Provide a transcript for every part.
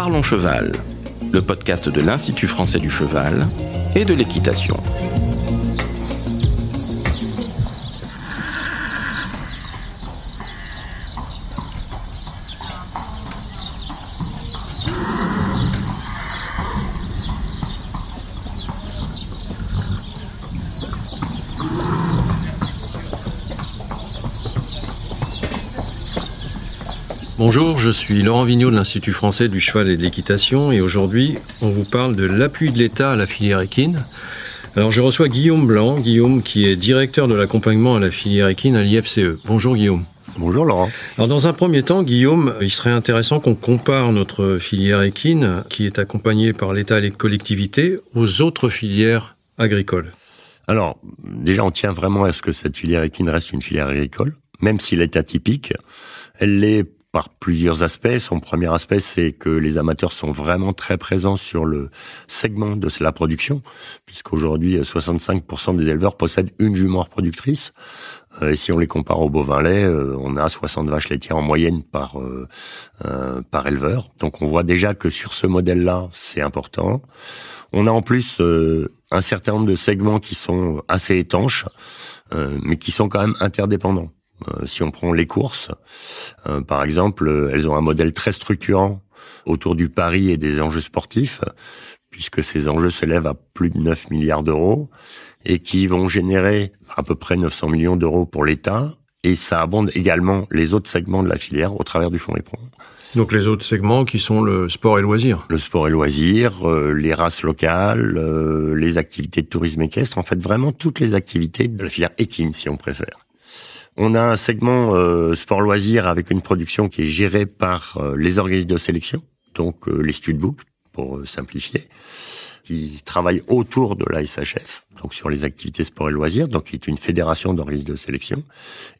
Parlons Cheval, le podcast de l'Institut français du cheval et de l'équitation. Bonjour, je suis Laurent Vigneault de l'Institut français du cheval et de l'équitation et aujourd'hui on vous parle de l'appui de l'État à la filière équine. Alors je reçois Guillaume Blanc, Guillaume qui est directeur de l'accompagnement à la filière équine à l'IFCE. Bonjour Guillaume. Bonjour Laurent. Alors dans un premier temps Guillaume, il serait intéressant qu'on compare notre filière équine qui est accompagnée par l'État et les collectivités aux autres filières agricoles. Alors déjà on tient vraiment à ce que cette filière équine reste une filière agricole, même s'il est atypique. Elle l'est par plusieurs aspects. Son premier aspect, c'est que les amateurs sont vraiment très présents sur le segment de la production, puisqu'aujourd'hui, 65% des éleveurs possèdent une jument reproductrice. Et si on les compare au bovin lait, on a 60 vaches laitières en moyenne par éleveur. Donc on voit déjà que sur ce modèle-là, c'est important. On a en plus un certain nombre de segments qui sont assez étanches, mais qui sont quand même interdépendants. Si on prend les courses, par exemple, elles ont un modèle très structurant autour du pari et des enjeux sportifs, puisque ces enjeux s'élèvent à plus de 9 milliards d'euros et qui vont générer à peu près 900 millions d'euros pour l'État. Et ça abonde également les autres segments de la filière au travers du fonds éperon. Donc les autres segments qui sont le sport et loisirs. Le sport et loisirs, les races locales, les activités de tourisme équestre, en fait vraiment toutes les activités de la filière équine si on préfère. On a un segment sport-loisir avec une production qui est gérée par les organismes de sélection, donc les studbooks, pour simplifier, qui travaillent autour de la SHF, donc sur les activités sport et loisirs, donc qui est une fédération d'organismes de sélection,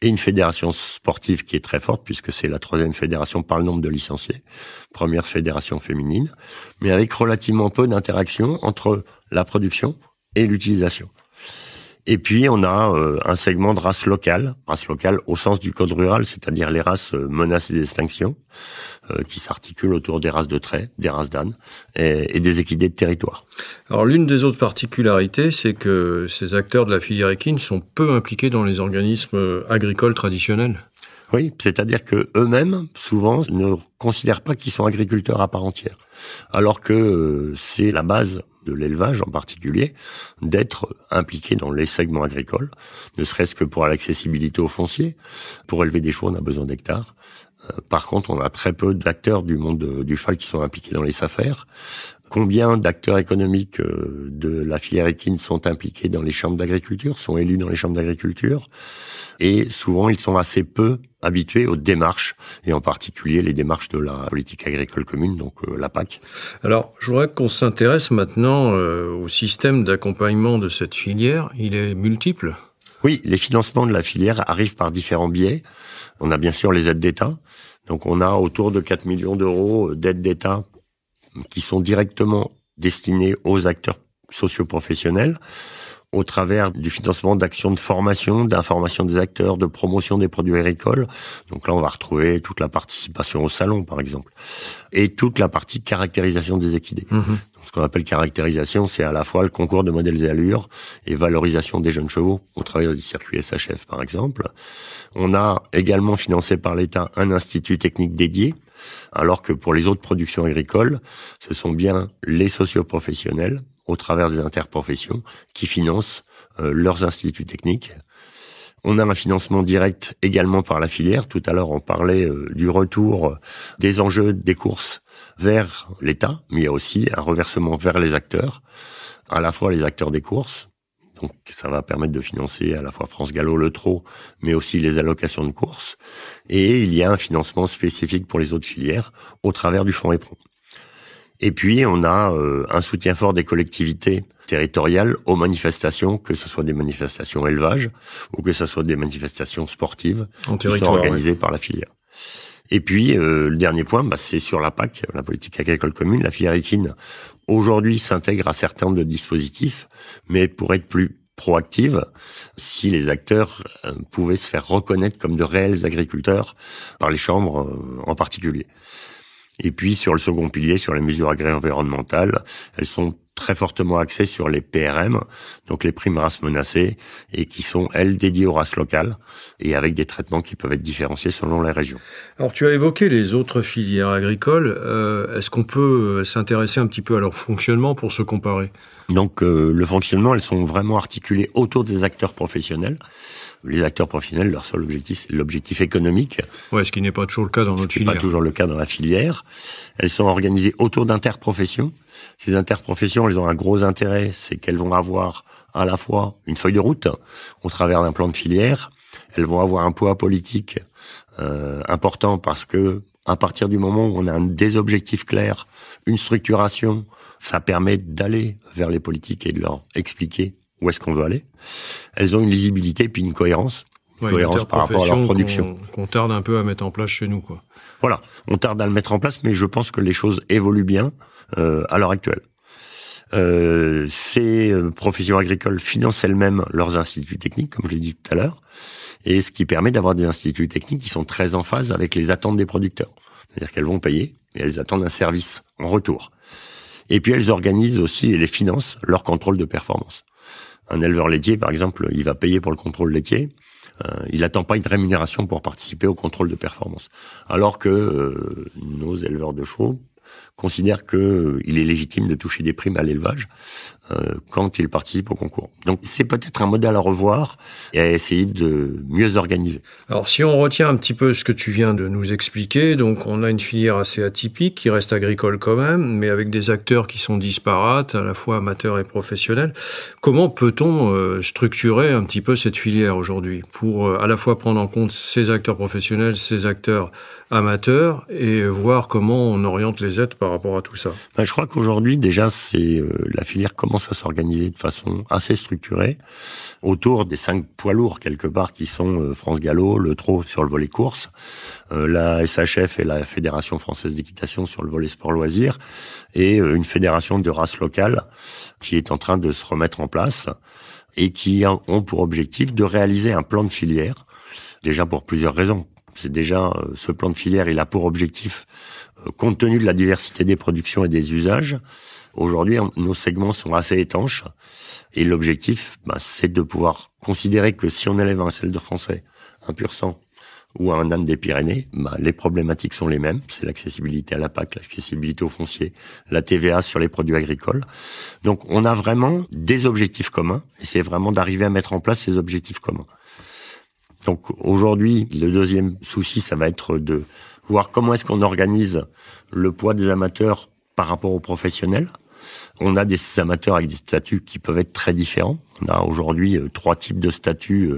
et une fédération sportive qui est très forte, puisque c'est la 3e fédération par le nombre de licenciés, première fédération féminine, mais avec relativement peu d'interaction entre la production et l'utilisation. Et puis, on a un segment de races locales au sens du code rural, c'est-à-dire les races menacées d'extinction, qui s'articulent autour des races de trait, des races d'âne et des équidés de territoire. Alors, l'une des autres particularités, c'est que ces acteurs de la filière équine sont peu impliqués dans les organismes agricoles traditionnels. Oui, c'est-à-dire que eux-mêmes, souvent, ne considèrent pas qu'ils sont agriculteurs à part entière, alors que c'est la base de l'élevage en particulier, d'être impliqué dans les segments agricoles, ne serait-ce que pour l'accessibilité au foncier. Pour élever des chevaux, on a besoin d'hectares. Par contre, on a très peu d'acteurs du monde du cheval qui sont impliqués dans les SAFER. Combien d'acteurs économiques de la filière équine sont impliqués dans les chambres d'agriculture, sont élus dans les chambres d'agriculture? Et souvent, ils sont assez peu habitués aux démarches, et en particulier les démarches de la politique agricole commune, donc la PAC. Alors, je voudrais qu'on s'intéresse maintenant au système d'accompagnement de cette filière. Il est multiple. Oui, les financements de la filière arrivent par différents biais. On a bien sûr les aides d'État. Donc on a autour de 4 millions d'euros d'aides d'État qui sont directement destinées aux acteurs socio-professionnels au travers du financement d'actions de formation, d'information des acteurs, de promotion des produits agricoles. Donc là, on va retrouver toute la participation au salon, par exemple, et toute la partie caractérisation des équidés. Donc, ce qu'on appelle caractérisation, c'est à la fois le concours de modèles et allures et valorisation des jeunes chevaux au travers du circuit SHF, par exemple. On a également financé par l'État un institut technique dédié, alors que pour les autres productions agricoles, ce sont bien les socioprofessionnels, au travers des interprofessions, qui financent leurs instituts techniques. On a un financement direct également par la filière. Tout à l'heure, on parlait du retour des enjeux des courses vers l'État, mais il y a aussi un reversement vers les acteurs, à la fois les acteurs des courses. Donc, ça va permettre de financer à la fois France Gallo, le trot, mais aussi les allocations de courses. Et il y a un financement spécifique pour les autres filières au travers du fonds éperon. Et puis, on a un soutien fort des collectivités territoriales aux manifestations, que ce soit des manifestations élevage ou que ce soit des manifestations sportives qui sont organisées par la filière. Et puis, le dernier point, c'est sur la PAC, la politique agricole commune. La filière équine, aujourd'hui, s'intègre à certains nombres de dispositifs, mais pour être plus proactive, si les acteurs pouvaient se faire reconnaître comme de réels agriculteurs par les chambres en particulier. Et puis sur le second pilier, sur les mesures agri-environnementales, elles sont très fortement axées sur les PRM, donc les primes races menacées, et qui sont, elles, dédiées aux races locales, et avec des traitements qui peuvent être différenciés selon les régions. Alors tu as évoqué les autres filières agricoles. Est-ce qu'on peut s'intéresser un petit peu à leur fonctionnement pour se comparer ? Donc le fonctionnement, elles sont vraiment articulées autour des acteurs professionnels. Les acteurs professionnels, leur seul objectif, c'est l'objectif économique. Ouais, ce qui n'est pas toujours le cas dans notre filière. Ce qui n'est pas toujours le cas dans la filière. Elles sont organisées autour d'interprofessions. Ces interprofessions, elles ont un gros intérêt, c'est qu'elles vont avoir à la fois une feuille de route au travers d'un plan de filière. Elles vont avoir un poids politique important parce que à partir du moment où on a des objectifs clairs, une structuration, ça permet d'aller vers les politiques et de leur expliquer où est-ce qu'on veut aller. Elles ont une lisibilité puis une cohérence. Cohérence par rapport à leur production. Qu'on tarde un peu à mettre en place chez nous, quoi. Voilà, on tarde à le mettre en place, mais je pense que les choses évoluent bien à l'heure actuelle. Ces professions agricoles financent elles-mêmes leurs instituts techniques, comme je l'ai dit tout à l'heure, et ce qui permet d'avoir des instituts techniques qui sont très en phase avec les attentes des producteurs. C'est-à-dire qu'elles vont payer, et elles attendent un service en retour. Et puis elles organisent aussi et les financent leur contrôle de performance. Un éleveur laitier, par exemple, il va payer pour le contrôle laitier. Il n'attend pas une rémunération pour participer au contrôle de performance. Alors que nos éleveurs de chevaux considèrent qu'il est légitime de toucher des primes à l'élevage quand ils participent au concours. Donc c'est peut-être un modèle à revoir et à essayer de mieux organiser. Alors si on retient un petit peu ce que tu viens de nous expliquer, donc on a une filière assez atypique qui reste agricole quand même, mais avec des acteurs qui sont disparates, à la fois amateurs et professionnels. Comment peut-on structurer un petit peu cette filière aujourd'hui pour à la fois prendre en compte ces acteurs professionnels, ces acteurs amateurs et voir comment on oriente les aides par rapport à tout ça? Je crois qu'aujourd'hui déjà la filière commence à s'organiser de façon assez structurée autour des 5 poids lourds quelque part qui sont France Gallo, le Trot sur le volet course, la SHF et la Fédération française d'équitation sur le volet sport loisirs et une fédération de races locales qui est en train de se remettre en place et qui ont pour objectif de réaliser un plan de filière, déjà pour plusieurs raisons. C'est déjà ce plan de filière, il a pour objectif, compte tenu de la diversité des productions et des usages, aujourd'hui nos segments sont assez étanches et l'objectif, c'est de pouvoir considérer que si on élève un Seldre français, un pur sang ou un âne des Pyrénées, les problématiques sont les mêmes. C'est l'accessibilité à la PAC, l'accessibilité au foncier, la TVA sur les produits agricoles. Donc on a vraiment des objectifs communs et c'est vraiment d'arriver à mettre en place ces objectifs communs. Donc aujourd'hui, le deuxième souci, ça va être de voir comment est-ce qu'on organise le poids des amateurs par rapport aux professionnels. On a des amateurs avec des statuts qui peuvent être très différents. On a aujourd'hui 3 types de statuts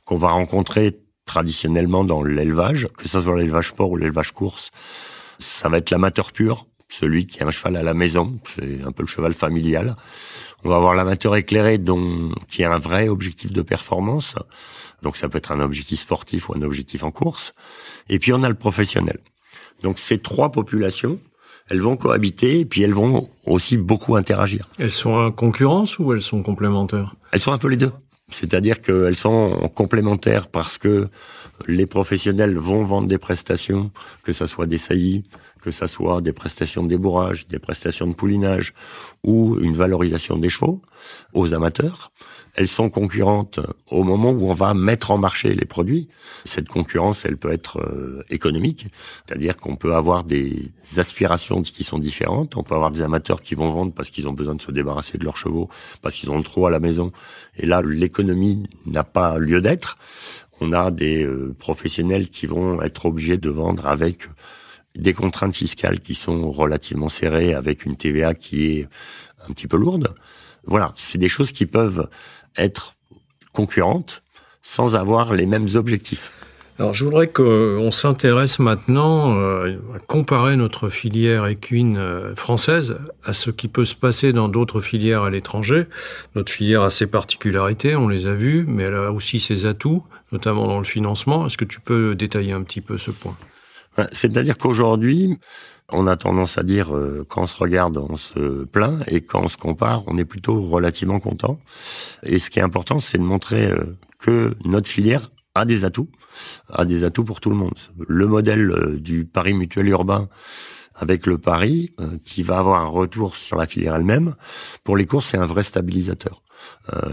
qu'on va rencontrer traditionnellement dans l'élevage, que ce soit l'élevage sport ou l'élevage course. Ça va être l'amateur pur, celui qui a un cheval à la maison, c'est un peu le cheval familial. On va avoir l'amateur éclairé qui a un vrai objectif de performance. Donc ça peut être un objectif sportif ou un objectif en course. Et puis on a le professionnel. Donc ces 3 populations, elles vont cohabiter et puis elles vont aussi beaucoup interagir. Elles sont en concurrence ou elles sont complémentaires? Elles sont un peu les deux. C'est-à-dire qu'elles sont complémentaires parce que les professionnels vont vendre des prestations, que ça soit des saillies, que ça soit des prestations de débourrage, des prestations de poulinage ou une valorisation des chevaux aux amateurs. Elles sont concurrentes au moment où on va mettre en marché les produits. Cette concurrence, elle peut être économique, c'est-à-dire qu'on peut avoir des aspirations qui sont différentes. On peut avoir des amateurs qui vont vendre parce qu'ils ont besoin de se débarrasser de leurs chevaux, parce qu'ils ont le trot à la maison. Et là, l'économie n'a pas lieu d'être. On a des professionnels qui vont être obligés de vendre avec des contraintes fiscales qui sont relativement serrées, avec une TVA qui est un petit peu lourde. Voilà, c'est des choses qui peuvent être concurrentes sans avoir les mêmes objectifs. Alors, je voudrais qu'on s'intéresse maintenant à comparer notre filière équine française à ce qui peut se passer dans d'autres filières à l'étranger. Notre filière a ses particularités, on les a vues, mais elle a aussi ses atouts, notamment dans le financement. Est-ce que tu peux détailler un petit peu ce point ? C'est-à-dire qu'aujourd'hui, on a tendance à dire quand on se regarde, on se plaint, et quand on se compare, on est plutôt relativement content. Et ce qui est important, c'est de montrer que notre filière a des atouts pour tout le monde. Le modèle du pari mutuel urbain avec le pari qui va avoir un retour sur la filière elle-même. Pour les courses, c'est un vrai stabilisateur.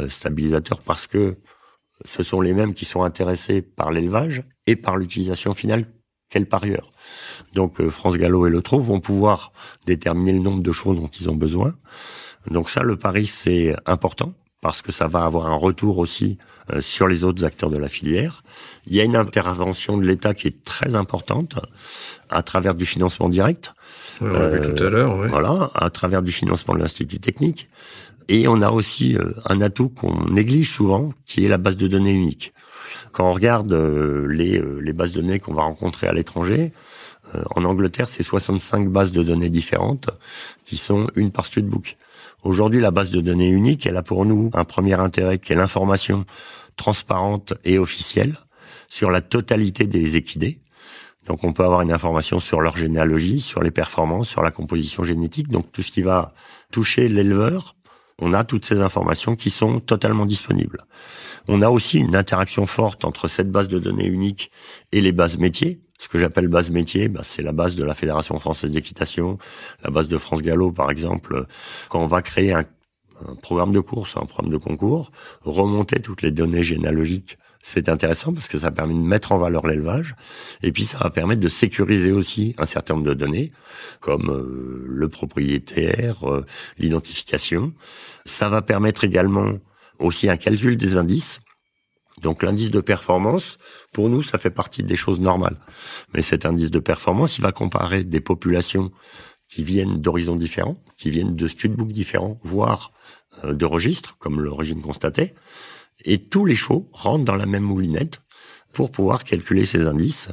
Stabilisateur parce que ce sont les mêmes qui sont intéressés par l'élevage et par l'utilisation finale qu'est le parieur. Donc France Gallo et Le Trot vont pouvoir déterminer le nombre de chevaux dont ils ont besoin. Donc ça, le pari, c'est important parce que ça va avoir un retour aussi sur les autres acteurs de la filière. Il y a une intervention de l'État qui est très importante à travers du financement direct. On l'a vu tout à l'heure. Ouais. Voilà, à travers du financement de l'Institut technique. Et on a aussi un atout qu'on néglige souvent, qui est la base de données unique. Quand on regarde les bases de données qu'on va rencontrer à l'étranger, en Angleterre, c'est 65 bases de données différentes qui sont une par studbook. Aujourd'hui, la base de données unique, elle a pour nous un premier intérêt qui est l'information transparente et officielle sur la totalité des équidés. Donc on peut avoir une information sur leur généalogie, sur les performances, sur la composition génétique, donc tout ce qui va toucher l'éleveur. On a toutes ces informations qui sont totalement disponibles. On a aussi une interaction forte entre cette base de données unique et les bases métiers. Ce que j'appelle base métier, c'est la base de la Fédération française d'équitation, la base de France Gallo, par exemple. Quand on va créer un programme de course, un programme de concours, remonter toutes les données généalogiques, c'est intéressant parce que ça permet de mettre en valeur l'élevage. Et puis, ça va permettre de sécuriser aussi un certain nombre de données, comme le propriétaire, l'identification. Ça va permettre également aussi un calcul des indices. Donc l'indice de performance, pour nous, ça fait partie des choses normales. Mais cet indice de performance, il va comparer des populations qui viennent d'horizons différents, qui viennent de studbooks différents, voire de registres, comme l'origine constatée. Et tous les chevaux rentrent dans la même moulinette pour pouvoir calculer ces indices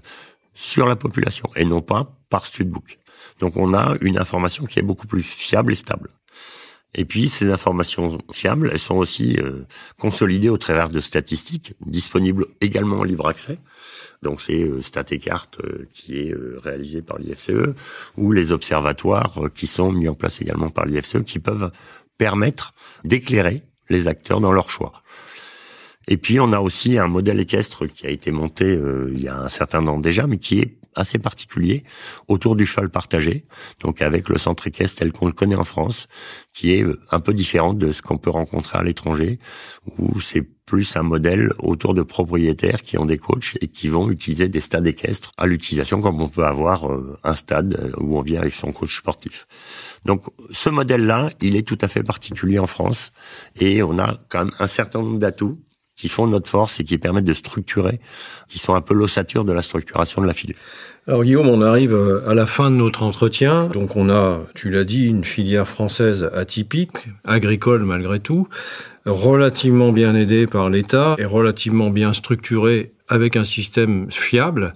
sur la population, et non pas par studbook. Donc on a une information qui est beaucoup plus fiable et stable. Et puis, ces informations fiables, elles sont aussi consolidées au travers de statistiques, disponibles également en libre accès. Donc, c'est StatEcart qui est réalisé par l'IFCE, ou les observatoires qui sont mis en place également par l'IFCE, qui peuvent permettre d'éclairer les acteurs dans leur choix. Et puis, on a aussi un modèle équestre qui a été monté il y a un certain temps déjà, mais qui est assez particulier autour du cheval partagé, donc avec le centre équestre tel qu'on le connaît en France, qui est un peu différent de ce qu'on peut rencontrer à l'étranger, où c'est plus un modèle autour de propriétaires qui ont des coachs et qui vont utiliser des stades équestres à l'utilisation, comme on peut avoir un stade où on vient avec son coach sportif. Donc ce modèle-là, il est tout à fait particulier en France, et on a quand même un certain nombre d'atouts qui font notre force et qui permettent de structurer, qui sont un peu l'ossature de la structuration de la filière. Alors Guillaume, on arrive à la fin de notre entretien. Donc on a, tu l'as dit, une filière française atypique, agricole malgré tout, relativement bien aidée par l'État et relativement bien structurée avec un système fiable.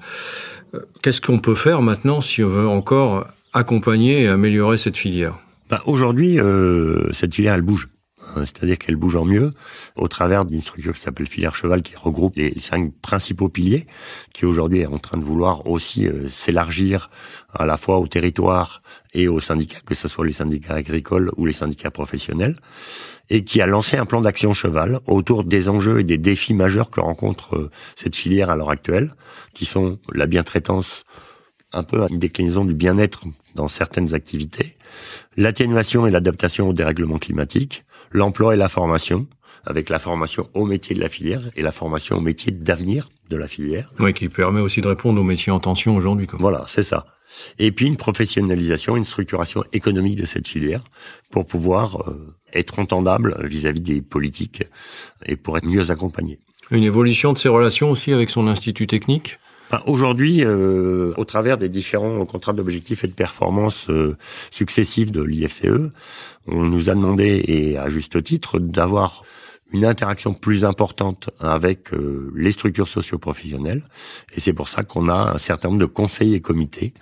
Qu'est-ce qu'on peut faire maintenant si on veut encore accompagner et améliorer cette filière ? Aujourd'hui, cette filière, elle bouge. C'est-à-dire qu'elle bouge en mieux au travers d'une structure qui s'appelle Filière Cheval, qui regroupe les 5 principaux piliers, qui aujourd'hui est en train de vouloir aussi s'élargir à la fois au territoire et aux syndicats, que ce soit les syndicats agricoles ou les syndicats professionnels, et qui a lancé un plan d'action cheval autour des enjeux et des défis majeurs que rencontre cette filière à l'heure actuelle, qui sont la bientraitance, un peu une déclinaison du bien-être dans certaines activités, l'atténuation et l'adaptation au dérèglement climatique, l'emploi et la formation, avec la formation au métier de la filière et la formation au métier d'avenir de la filière. Oui, qui permet aussi de répondre aux métiers en tension aujourd'hui. Voilà, c'est ça. Et puis une professionnalisation, une structuration économique de cette filière pour pouvoir être entendable vis-à-vis des politiques et pour être mieux accompagné. Une évolution de ses relations aussi avec son institut technique ? Aujourd'hui, au travers des différents contrats d'objectifs et de performance successifs de l'IFCE, on nous a demandé, et à juste titre, d'avoir une interaction plus importante avec les structures socio-professionnelles. Et c'est pour ça qu'on a un certain nombre de conseils et comités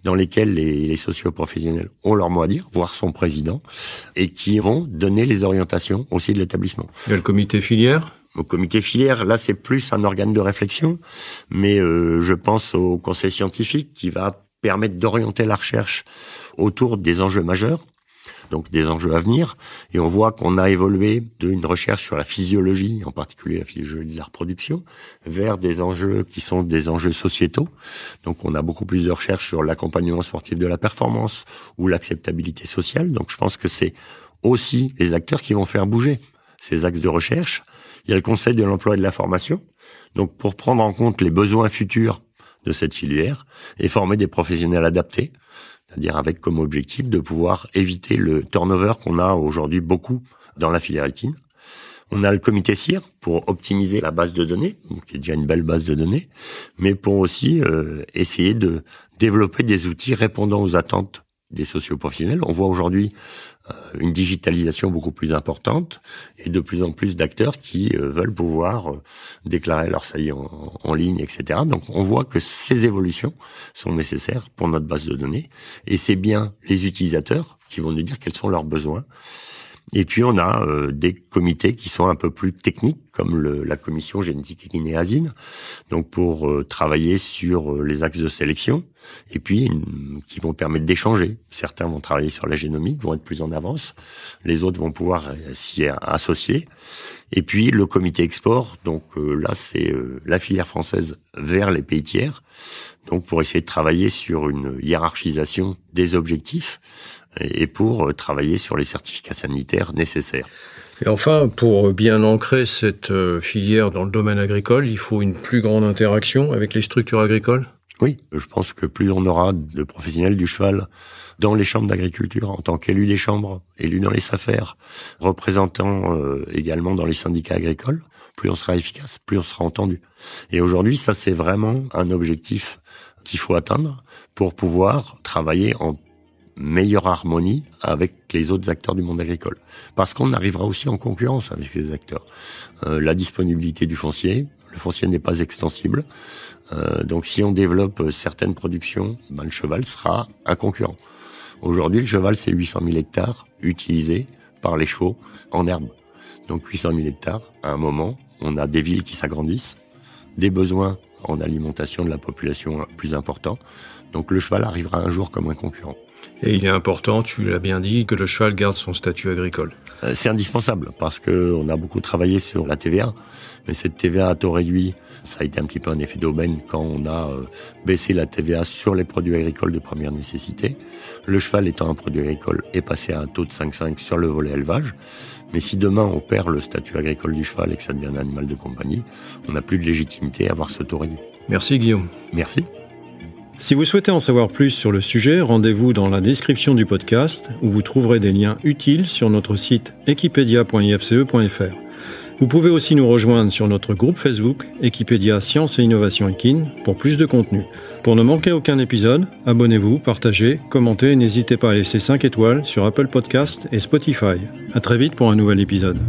dans lesquels les socio-professionnels ont leur mot à dire, voire son président, et qui vont donner les orientations aussi de l'établissement. Il y a le comité filière ? Au comité filière, là, c'est plus un organe de réflexion, mais je pense au conseil scientifique qui va permettre d'orienter la recherche autour des enjeux majeurs. donc des enjeux à venir. Et on voit qu'on a évolué d'une recherche sur la physiologie, en particulier la physiologie de la reproduction, vers des enjeux qui sont des enjeux sociétaux. Donc on a beaucoup plus de recherches sur l'accompagnement sportif de la performance ou l'acceptabilité sociale. Donc je pense que c'est aussi les acteurs qui vont faire bouger ces axes de recherche. Il y a le Conseil de l'emploi et de la formation. Donc pour prendre en compte les besoins futurs de cette filière et former des professionnels adaptés, c'est-à-dire avec comme objectif de pouvoir éviter le turnover qu'on a aujourd'hui beaucoup dans la filière équine. On a le comité CIR pour optimiser la base de données, qui est déjà une belle base de données, mais pour aussi essayer de développer des outils répondant aux attentes des socioprofessionnels. On voit aujourd'hui une digitalisation beaucoup plus importante et de plus en plus d'acteurs qui veulent pouvoir déclarer leur saillie en ligne, etc. Donc on voit que ces évolutions sont nécessaires pour notre base de données et c'est bien les utilisateurs qui vont nous dire quels sont leurs besoins. Et puis on a des comités qui sont un peu plus techniques, comme la commission génétique équine et asine, donc pour travailler sur les axes de sélection, et puis qui vont permettre d'échanger. Certains vont travailler sur la génomique, vont être plus en avance, les autres vont pouvoir s'y associer. Et puis le comité export, donc là c'est la filière française vers les pays tiers, donc pour essayer de travailler sur une hiérarchisation des objectifs, et pour travailler sur les certificats sanitaires nécessaires. Et enfin, pour bien ancrer cette filière dans le domaine agricole, il faut une plus grande interaction avec les structures agricoles ? Oui, je pense que plus on aura de professionnels du cheval dans les chambres d'agriculture, en tant qu'élus des chambres, élus dans les SAFER, représentants également dans les syndicats agricoles, plus on sera efficace, plus on sera entendu. Et aujourd'hui, ça c'est vraiment un objectif qu'il faut atteindre pour pouvoir travailler en meilleure harmonie avec les autres acteurs du monde agricole. Parce qu'on arrivera aussi en concurrence avec ces acteurs. La disponibilité du foncier, le foncier n'est pas extensible. Donc si on développe certaines productions, le cheval sera un concurrent. Aujourd'hui, le cheval, c'est 800 000 hectares utilisés par les chevaux en herbe. Donc 800 000 hectares, à un moment, on a des villes qui s'agrandissent, des besoins en alimentation de la population plus importants. Donc le cheval arrivera un jour comme un concurrent. Et il est important, tu l'as bien dit, que le cheval garde son statut agricole. C'est indispensable parce que on a beaucoup travaillé sur la TVA, mais cette TVA à taux réduit, ça a été un petit peu un effet d'aubaine quand on a baissé la TVA sur les produits agricoles de première nécessité. Le cheval étant un produit agricole est passé à un taux de 5,5 sur le volet élevage. Mais si demain on perd le statut agricole du cheval et que ça devient un animal de compagnie, on n'a plus de légitimité à avoir ce taux réduit. Merci Guillaume. Merci. Si vous souhaitez en savoir plus sur le sujet, rendez-vous dans la description du podcast où vous trouverez des liens utiles sur notre site equipedia.ifce.fr. Vous pouvez aussi nous rejoindre sur notre groupe Facebook Equipedia Science et Innovation Équine pour plus de contenu. Pour ne manquer aucun épisode, abonnez-vous, partagez, commentez et n'hésitez pas à laisser 5 étoiles sur Apple Podcasts et Spotify. À très vite pour un nouvel épisode.